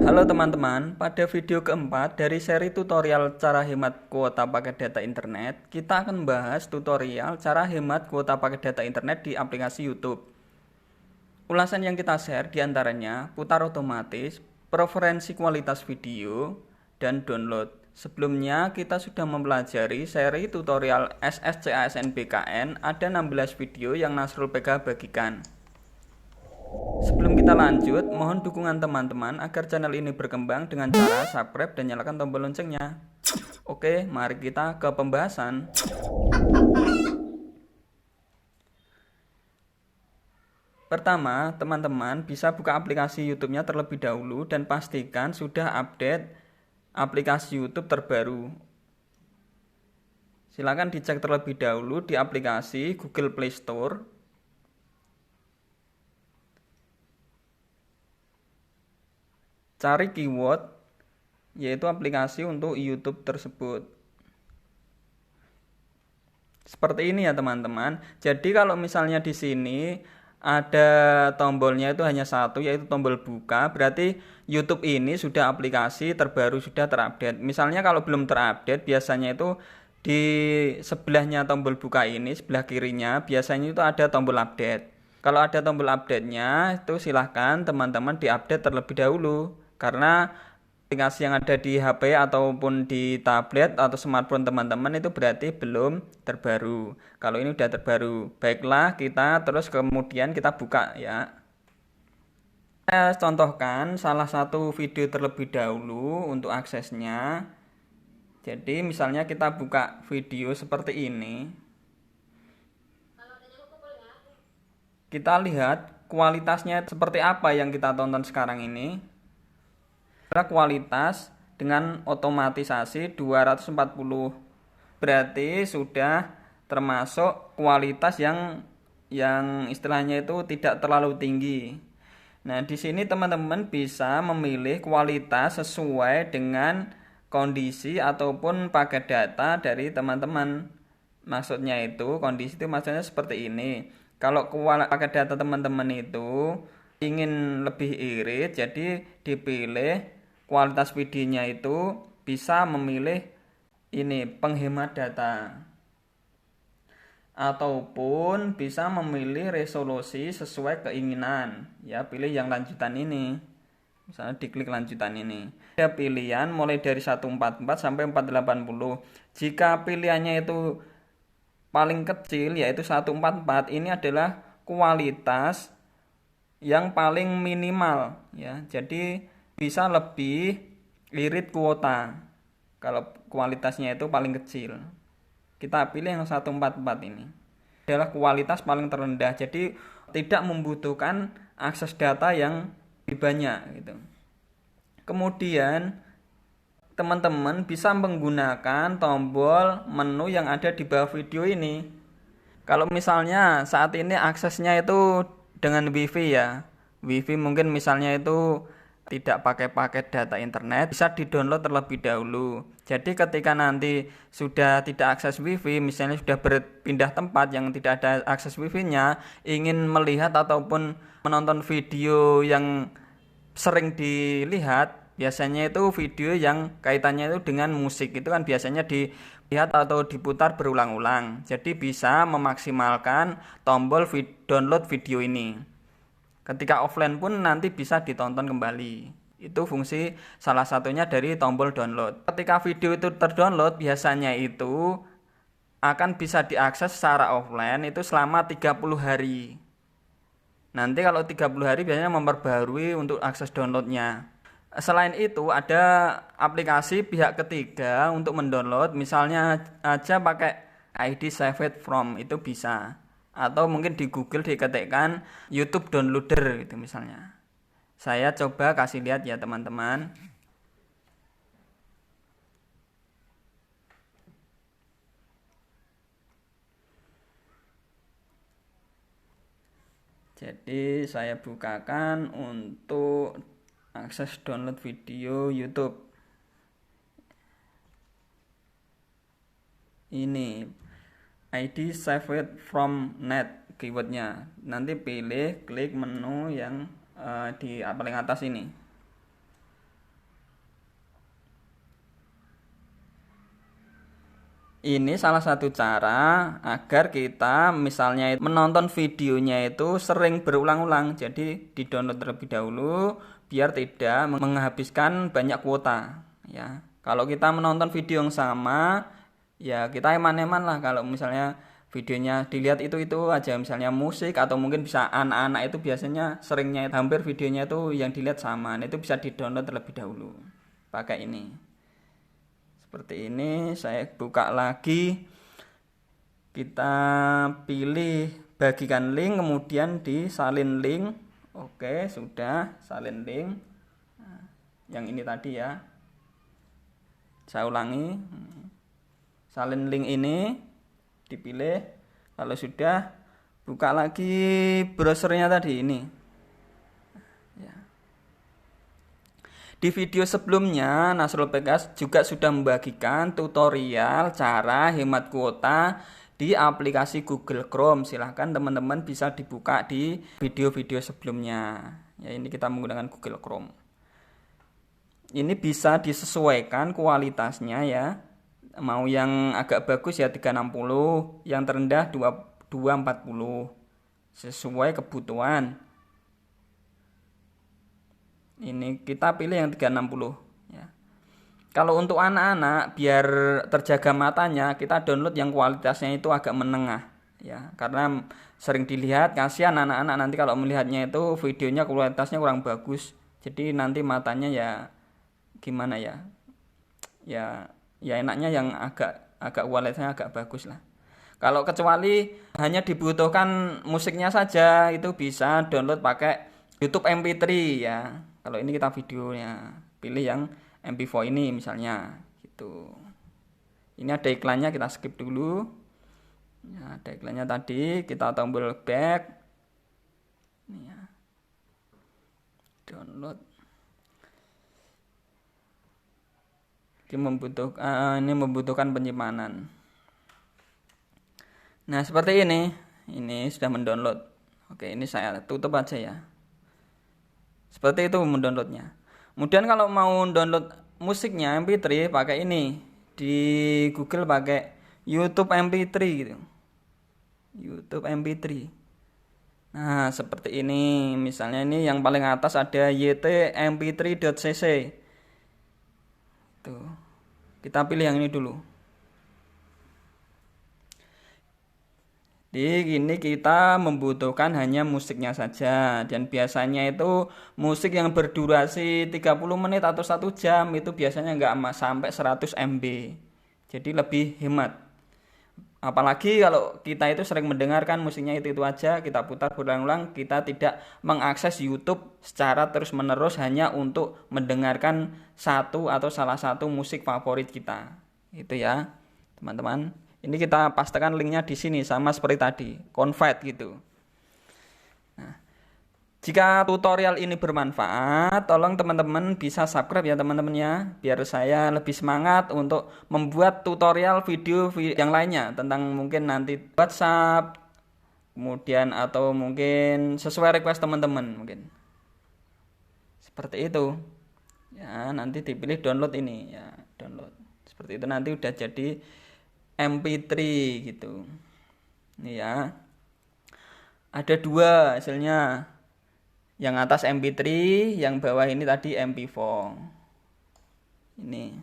Halo teman-teman, pada video keempat dari seri tutorial cara hemat kuota paket data internet, kita akan membahas tutorial cara hemat kuota paket data internet di aplikasi YouTube. Ulasan yang kita share diantaranya putar otomatis, preferensi kualitas video, dan download. Sebelumnya kita sudah mempelajari seri tutorial SSCASN-BKN, ada 16 video yang Nasrul PK bagikan. Sebelum kita lanjut, mohon dukungan teman-teman agar channel ini berkembang dengan cara subscribe dan nyalakan tombol loncengnya. Oke, mari kita ke pembahasan. Pertama, teman-teman bisa buka aplikasi YouTube-nya terlebih dahulu dan pastikan sudah update aplikasi YouTube terbaru. Silakan dicek terlebih dahulu di aplikasi Google Play Store. Cari keyword, yaitu aplikasi untuk YouTube tersebut. Seperti ini ya teman-teman. Jadi kalau misalnya di sini ada tombolnya itu hanya satu, yaitu tombol buka, berarti YouTube ini sudah aplikasi terbaru, sudah terupdate. Misalnya kalau belum terupdate, biasanya itu di sebelahnya tombol buka ini, sebelah kirinya, biasanya itu ada tombol update. Kalau ada tombol update-nya, itu silahkan teman-teman diupdate terlebih dahulu. Karena aplikasi yang ada di HP ataupun di tablet atau smartphone teman-teman itu berarti belum terbaru. Kalau ini udah terbaru, baiklah kita terus kemudian kita buka ya. Saya contohkan salah satu video terlebih dahulu untuk aksesnya. Jadi misalnya kita buka video seperti ini. Kita lihat kualitasnya seperti apa yang kita tonton sekarang ini. Kualitas dengan otomatisasi 240, berarti sudah termasuk kualitas yang istilahnya itu tidak terlalu tinggi. Nah, di sini teman-teman bisa memilih kualitas sesuai dengan kondisi ataupun paket data dari teman-teman. Maksudnya itu, kondisi itu maksudnya seperti ini. Kalau paket data teman-teman itu ingin lebih irit, jadi dipilih kualitas videonya itu bisa memilih ini penghemat data ataupun bisa memilih resolusi sesuai keinginan ya, pilih yang lanjutan ini, misalnya diklik lanjutan ini. Ada pilihan mulai dari 144 sampai 480. Jika pilihannya itu paling kecil yaitu 144, ini adalah kualitas yang paling minimal ya, jadi bisa lebih irit kuota kalau kualitasnya itu paling kecil. Kita pilih yang 144 ini adalah kualitas paling terendah, jadi tidak membutuhkan akses data yang lebih banyak gitu. Kemudian teman-teman bisa menggunakan tombol menu yang ada di bawah video ini. Kalau misalnya saat ini aksesnya itu dengan WiFi ya, WiFi mungkin misalnya itu tidak pakai paket data internet, bisa di-download terlebih dahulu. Jadi ketika nanti sudah tidak akses WiFi, misalnya sudah berpindah tempat yang tidak ada akses WiFi-nya, ingin melihat ataupun menonton video yang sering dilihat, biasanya itu video yang kaitannya itu dengan musik, itu kan biasanya dilihat atau diputar berulang-ulang. Jadi bisa memaksimalkan tombol download video ini. Ketika offline pun nanti bisa ditonton kembali. Itu fungsi salah satunya dari tombol download. Ketika video itu terdownload, biasanya itu akan bisa diakses secara offline itu selama 30 hari. Nanti kalau 30 hari biasanya memperbarui untuk akses downloadnya. Selain itu ada aplikasi pihak ketiga untuk mendownload, misalnya aja pakai ID Save It From, itu bisa. Atau mungkin di Google diketikkan YouTube Downloader gitu misalnya. Saya coba kasih lihat ya teman-teman. Jadi saya bukakan untuk akses download video YouTube. Ini ID Save It From Net keywordnya. Nanti pilih klik menu yang di paling atas ini. Ini salah satu cara agar kita misalnya menonton videonya itu sering berulang-ulang. Jadi di-download terlebih dahulu biar tidak menghabiskan banyak kuota, ya. Kalau kita menonton video yang sama, ya kita eman-eman lah kalau misalnya videonya dilihat itu aja, misalnya musik atau mungkin bisa anak-anak itu biasanya seringnya hampir videonya itu yang dilihat sama. Nah, itu bisa di-download terlebih dahulu pakai ini. Seperti ini, saya buka lagi, kita pilih bagikan link, kemudian disalin link. Oke, sudah salin link. Nah, yang ini tadi ya, saya ulangi, salin link ini dipilih. Kalau sudah, buka lagi browsernya tadi ini. Di video sebelumnya, Nasrul PKS juga sudah membagikan tutorial cara hemat kuota di aplikasi Google Chrome. Silahkan teman-teman bisa dibuka di video-video sebelumnya. Ya, ini kita menggunakan Google Chrome. Ini bisa disesuaikan kualitasnya ya. Mau yang agak bagus ya 360, yang terendah 240. Sesuai kebutuhan. Ini kita pilih yang 360 ya. Kalau untuk anak-anak biar terjaga matanya, kita download yang kualitasnya itu agak menengah ya. Karena sering dilihat, kasihan anak-anak nanti kalau melihatnya itu videonya kualitasnya kurang bagus. Jadi nanti matanya ya gimana ya? Ya enaknya yang agak kualitasnya agak bagus lah. Kalau kecuali hanya dibutuhkan musiknya saja, itu bisa download pakai YouTube MP3 ya. Kalau ini kita videonya, pilih yang MP4 ini misalnya gitu. Ini ada iklannya, kita skip dulu. Ya, ada iklannya tadi, kita tombol back. Ini ya. Download. Ini membutuhkan penyimpanan. Nah, seperti ini. Ini sudah mendownload. Oke, ini saya tutup aja ya. Seperti itu mendownloadnya. Kemudian kalau mau download musiknya MP3 pakai ini. Di Google pakai YouTube MP3 gitu. YouTube MP3. Nah, seperti ini. Misalnya ini yang paling atas ada ytmp3.cc. Tuh. Kita pilih yang ini dulu. Di gini kita membutuhkan hanya musiknya saja, dan biasanya itu musik yang berdurasi 30 menit atau 1 jam itu biasanya nggak sampai 100 MB. Jadi lebih hemat. Apalagi kalau kita itu sering mendengarkan musiknya itu aja, kita putar berulang-ulang, kita tidak mengakses YouTube secara terus-menerus hanya untuk mendengarkan satu atau salah satu musik favorit kita. Itu ya, teman-teman. Ini kita pastekan linknya di sini sama seperti tadi, convert gitu. Nah, jika tutorial ini bermanfaat, tolong teman-teman bisa subscribe ya teman-teman ya, biar saya lebih semangat untuk membuat tutorial video yang lainnya tentang mungkin nanti WhatsApp, kemudian atau mungkin sesuai request teman-teman mungkin. Seperti itu. Ya, nanti dipilih download ini ya, download. Seperti itu nanti udah jadi MP3 gitu. Ini ya. Ada 2 hasilnya. Yang atas MP3, yang bawah ini tadi MP4. Ini.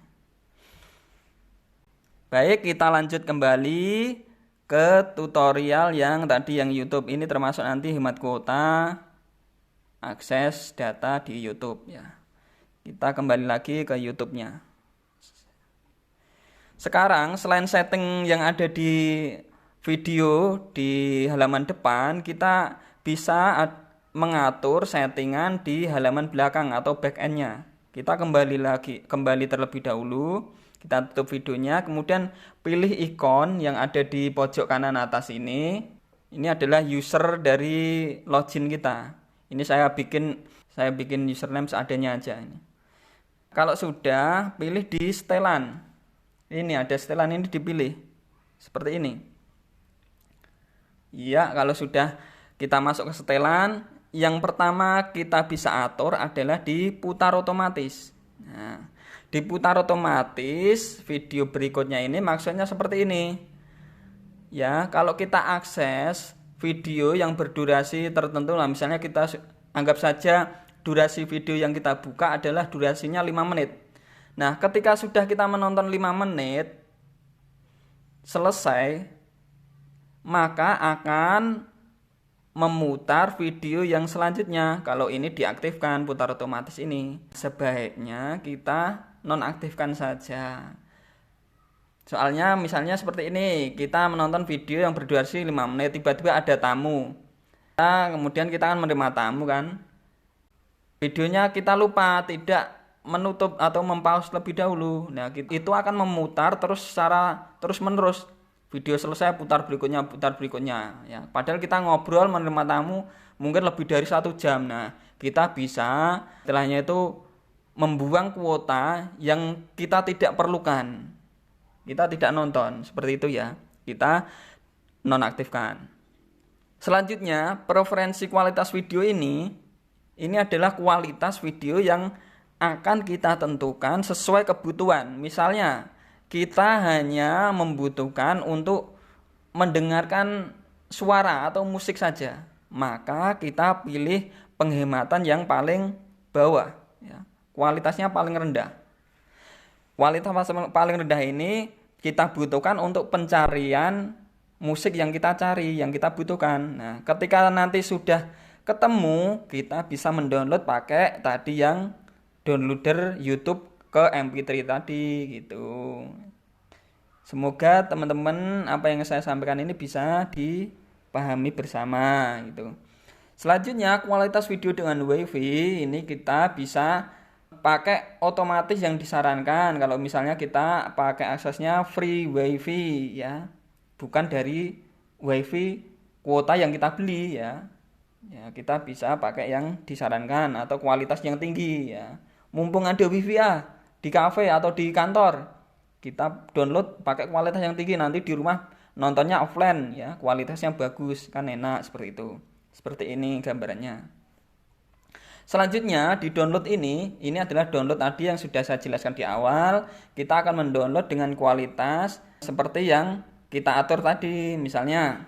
Baik, kita lanjut kembali ke tutorial yang tadi yang YouTube. Ini termasuk nanti hemat kuota, akses data di YouTube ya. Kita kembali lagi ke YouTube-nya. Sekarang selain setting yang ada di video di halaman depan, kita bisa mengatur settingan di halaman belakang atau back-end-nya. Kita kembali terlebih dahulu, kita tutup videonya, kemudian pilih ikon yang ada di pojok kanan atas ini. Ini adalah user dari login kita. Ini saya bikin username seadanya aja ini. Kalau sudah, pilih di setelan. Ini ada setelan, ini dipilih seperti ini. Ya, kalau sudah kita masuk ke setelan, yang pertama kita bisa atur adalah diputar otomatis. Nah, Diputar otomatis video berikutnya ini maksudnya seperti ini. Ya, kalau kita akses video yang berdurasi tertentu lah, misalnya kita anggap saja durasi video yang kita buka adalah durasinya 5 menit. Nah, ketika sudah kita menonton 5 menit selesai, maka akan memutar video yang selanjutnya. Kalau ini diaktifkan putar otomatis ini, sebaiknya kita nonaktifkan saja. Soalnya misalnya seperti ini, kita menonton video yang berdurasi 5 menit, tiba-tiba ada tamu. Kemudian kita akan menerima tamu kan. Videonya kita lupa tidak menutup atau mempause lebih dahulu. Nah, itu akan memutar terus secara terus menerus. Video selesai putar berikutnya ya. Padahal kita ngobrol menerima tamu mungkin lebih dari 1 jam. Nah, kita bisa setelahnya itu membuang kuota yang kita tidak perlukan. Kita tidak nonton, seperti itu ya. Kita nonaktifkan. Selanjutnya, preferensi kualitas video ini adalah kualitas video yang akan kita tentukan sesuai kebutuhan. Misalnya, kita hanya membutuhkan untuk mendengarkan suara atau musik saja, maka kita pilih penghematan yang paling bawah ya. Kualitasnya paling rendah. Kualitas paling rendah ini kita butuhkan untuk pencarian musik yang kita cari, yang kita butuhkan. Nah, ketika nanti sudah ketemu, kita bisa mendownload pakai tadi yang downloader YouTube ke MP3 tadi gitu. Semoga teman-teman apa yang saya sampaikan ini bisa dipahami bersama gitu. Selanjutnya, kualitas video dengan WiFi ini kita bisa pakai otomatis yang disarankan. Kalau misalnya kita pakai aksesnya free WiFi ya, bukan dari WiFi kuota yang kita beli ya. Ya, kita bisa pakai yang disarankan atau kualitas yang tinggi ya. Mumpung ada WiFi di kafe atau di kantor, kita download pakai kualitas yang tinggi, nanti di rumah nontonnya offline ya, kualitasnya bagus kan, enak seperti itu. Seperti ini gambarannya. Selanjutnya di download ini adalah download tadi yang sudah saya jelaskan di awal. Kita akan mendownload dengan kualitas seperti yang kita atur tadi. Misalnya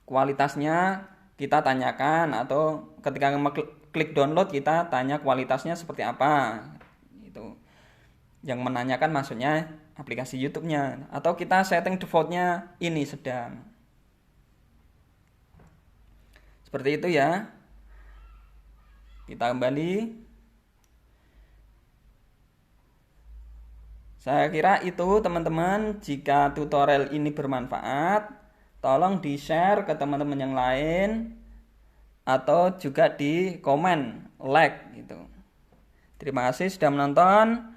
kualitasnya kita tanyakan, atau ketika klik download kita tanya kualitasnya seperti apa itu. Yang menanyakan maksudnya aplikasi YouTube-nya, atau kita setting default-nya ini sedang. Seperti itu ya. Kita kembali. Saya kira itu teman-teman. Jika tutorial ini bermanfaat, tolong di-share ke teman-teman yang lain, atau juga di komen, like gitu. Terima kasih sudah menonton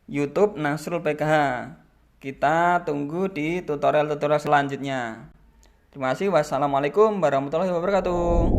YouTube Nasrul PKH. Kita tunggu di tutorial-tutorial selanjutnya. Terima kasih. Wassalamualaikum warahmatullahi wabarakatuh.